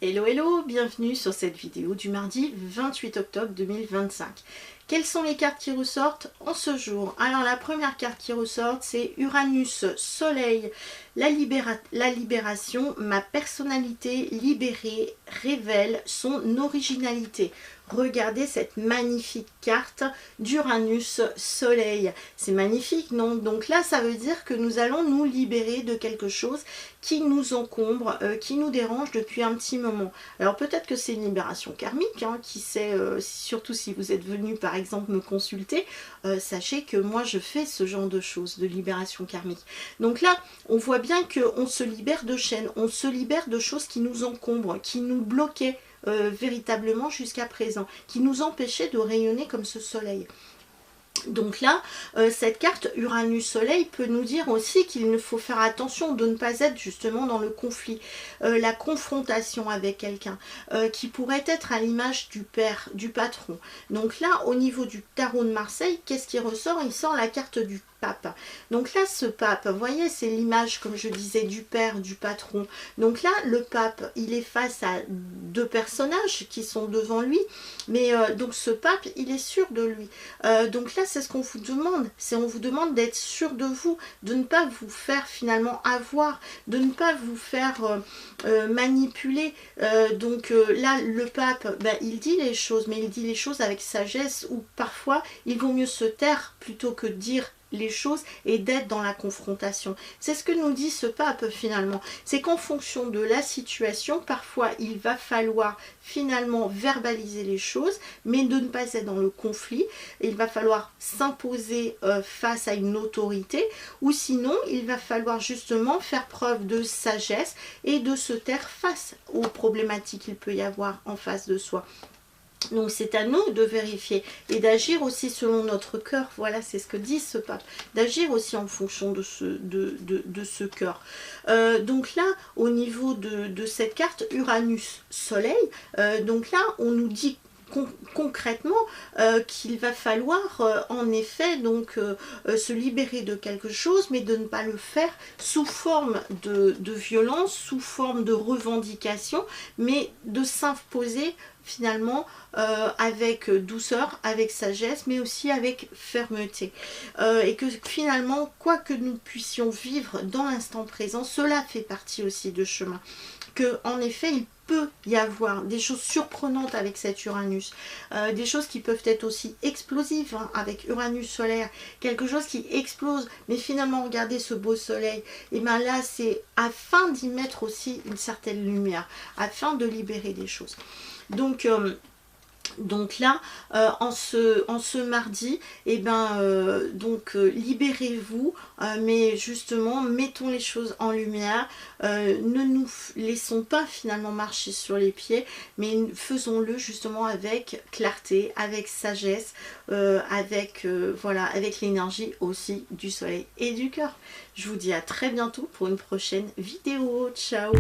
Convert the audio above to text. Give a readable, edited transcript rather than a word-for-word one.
Hello hello, bienvenue sur cette vidéo du mardi 28 octobre 2025. Quelles sont les cartes qui ressortent en ce jour? Alors la première carte qui ressort, c'est Uranus, Soleil, la libération, ma personnalité libérée révèle son originalité. Regardez cette magnifique carte d'Uranus Soleil. C'est magnifique, non? Donc là, ça veut dire que nous allons nous libérer de quelque chose qui nous encombre, qui nous dérange depuis un petit moment. Alors peut-être que c'est une libération karmique, hein, qui sait, surtout si vous êtes venu par exemple me consulter, sachez que moi je fais ce genre de choses, de libération karmique. Donc là, on voit bien qu'on se libère de chaînes, on se libère de choses qui nous encombrent, qui nous bloquaient véritablement jusqu'à présent, qui nous empêchaient de rayonner comme ce soleil. Donc là, cette carte Uranus-Soleil peut nous dire aussi qu'il faut faire attention de ne pas être justement dans le conflit, la confrontation avec quelqu'un, qui pourrait être à l'image du père, du patron. Donc là, au niveau du tarot de Marseille, qu'est-ce qui ressort? Il sort la carte du pape. Donc là, ce pape, vous voyez, c'est l'image, comme je disais, du père, du patron. Donc là, le pape, il est face à deux personnages qui sont devant lui, mais donc ce pape, il est sûr de lui. Donc là, c'est ce qu'on vous demande, c'est on vous demande d'être sûr de vous, de ne pas vous faire finalement avoir, de ne pas vous faire manipuler. Donc là, le pape, ben, il dit les choses, mais il dit les choses avec sagesse, ou parfois, il vaut mieux se taire plutôt que dire les choses et d'être dans la confrontation. C'est ce que nous dit ce pape finalement. C'est qu'en fonction de la situation, parfois il va falloir finalement verbaliser les choses, mais de ne pas être dans le conflit. Il va falloir s'imposer face à une autorité, ou sinon il va falloir justement faire preuve de sagesse et de se taire face aux problématiques qu'il peut y avoir en face de soi. Donc c'est à nous de vérifier et d'agir aussi selon notre cœur. Voilà, c'est ce que dit ce pape. D'agir aussi en fonction de ce cœur. Donc là, au niveau de cette carte Uranus-Soleil, donc là, on nous dit concrètement qu'il va falloir en effet donc se libérer de quelque chose, mais de ne pas le faire sous forme de violence, sous forme de revendication, mais de s'imposer finalement avec douceur, avec sagesse, mais aussi avec fermeté. Et que finalement, quoi que nous puissions vivre dans l'instant présent, cela fait partie aussi de chemin. Que en effet, il peut y avoir des choses surprenantes avec cet Uranus, des choses qui peuvent être aussi explosives, hein, avec Uranus solaire, quelque chose qui explose, mais finalement regardez ce beau soleil, et bien là c'est afin d'y mettre aussi une certaine lumière, afin de libérer des choses. Donc là, en ce mardi, eh ben, libérez-vous, mais justement, mettons les choses en lumière, ne nous laissons pas finalement marcher sur les pieds, mais faisons-le justement avec clarté, avec sagesse, voilà, avec l'énergie aussi du soleil et du cœur. Je vous dis à très bientôt pour une prochaine vidéo. Ciao!